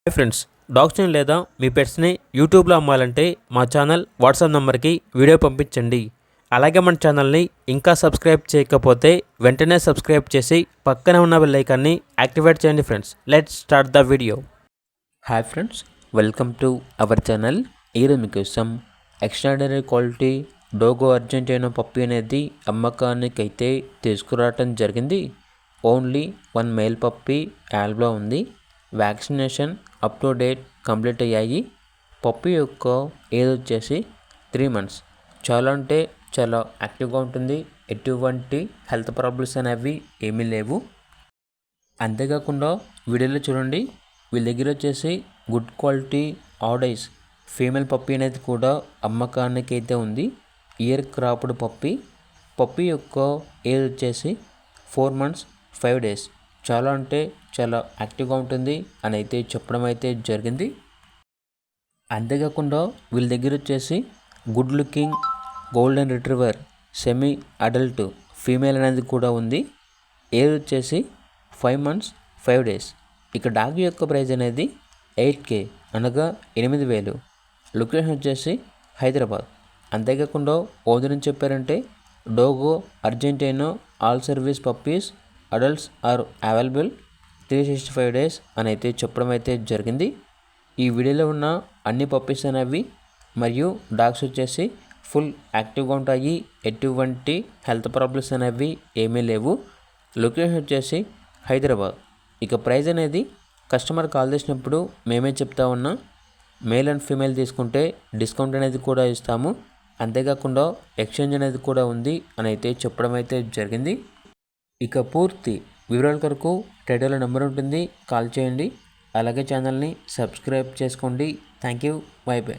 Hi friends, డాగ్స్ని లేదా మీ పెట్స్ని యూట్యూబ్లో అమ్మాలంటే మా ఛానల్ వాట్సాప్ నెంబర్కి వీడియో పంపించండి. అలాగే మన ఛానల్ని ఇంకా సబ్స్క్రైబ్ చేయకపోతే వెంటనే సబ్స్క్రైబ్ చేసి పక్కనే ఉన్న బెల్ ఐకాన్ని యాక్టివేట్ చేయండి. Friends, let's start the video. Hi friends, welcome to our channel. ఈరోజు మీకోసం ఎక్స్ట్రాడనరీ క్వాలిటీ డోగో అర్జెంటీనా పప్పీ అనేది అమ్మకానికి అయితే తీసుకురావటం జరిగింది. ఓన్లీ 1 మేల్ పప్పీ యాల్బ్లో ఉంది. Vaccination up to date complete అయ్యాయి. పప్పీ యొక్క ఏజ్ వచ్చేసి 3 months. చాలా అంటే చాలా యాక్టివ్గా ఉంటుంది. ఎటువంటి హెల్త్ ప్రాబ్లమ్స్ అనేవి ఏమీ లేవు. అంతేకాకుండా వీడియోలో చూడండి, వీళ్ళ దగ్గర వచ్చేసి గుడ్ క్వాలిటీ ఆడైస్ ఫీమేల్ పప్పీ అనేది కూడా అమ్మకానికి అయితే ఉంది. ఇయర్ క్రాప్డ్ పప్పీ యొక్క ఏజ్ వచ్చేసి 4 months 5 days. చాలా అంటే చాలా యాక్టివ్గా ఉంటుంది అని అయితే చెప్పడం అయితే జరిగింది. అంతేకాకుండా వీళ్ళ దగ్గర వచ్చేసి good looking golden retriever semi adult female అనేది కూడా ఉంది. ఏజ్ వచ్చేసి 5 months 5 days. ఇక డాగ్ యొక్క ప్రైస్ అనేది 8K అనగా 8,000. లొకేషన్ వచ్చేసి హైదరాబాద్. అంతేకాకుండా ఓనర్ చెప్పారంటే Dogo Argentina all service puppies adults are available 365 days అని అయితే చెప్పడం అయితే జరిగింది. ఈ వీడియోలో ఉన్న అన్ని పప్పీస్ అనేవి మరియు డాగ్స్ వచ్చేసి ఫుల్ యాక్టివ్గా ఉంటాయి. ఎటువంటి హెల్త్ ప్రాబ్లమ్స్ అనేవి ఏమీ లేవు. లొకేషన్ వచ్చేసి హైదరాబాద్. ఇక ప్రైస్ అనేది కస్టమర్ కాల్ చేసినప్పుడు మేమే చెప్తా ఉన్నాం. మేల్ అండ్ ఫీమేల్ తీసుకుంటే డిస్కౌంట్ అనేది కూడా ఇస్తాము. అంతేకాకుండా ఎక్స్చేంజ్ అనేది కూడా ఉంది అని అయితే చెప్పడం అయితే జరిగింది. ఇక పూర్తి వివరాల కొరకు టైటిల్లో నెంబర్ ఉంటుంది, కాల్ చేయండి. అలాగే ఛానల్ని సబ్స్క్రైబ్ చేసుకోండి. Thank you. By by.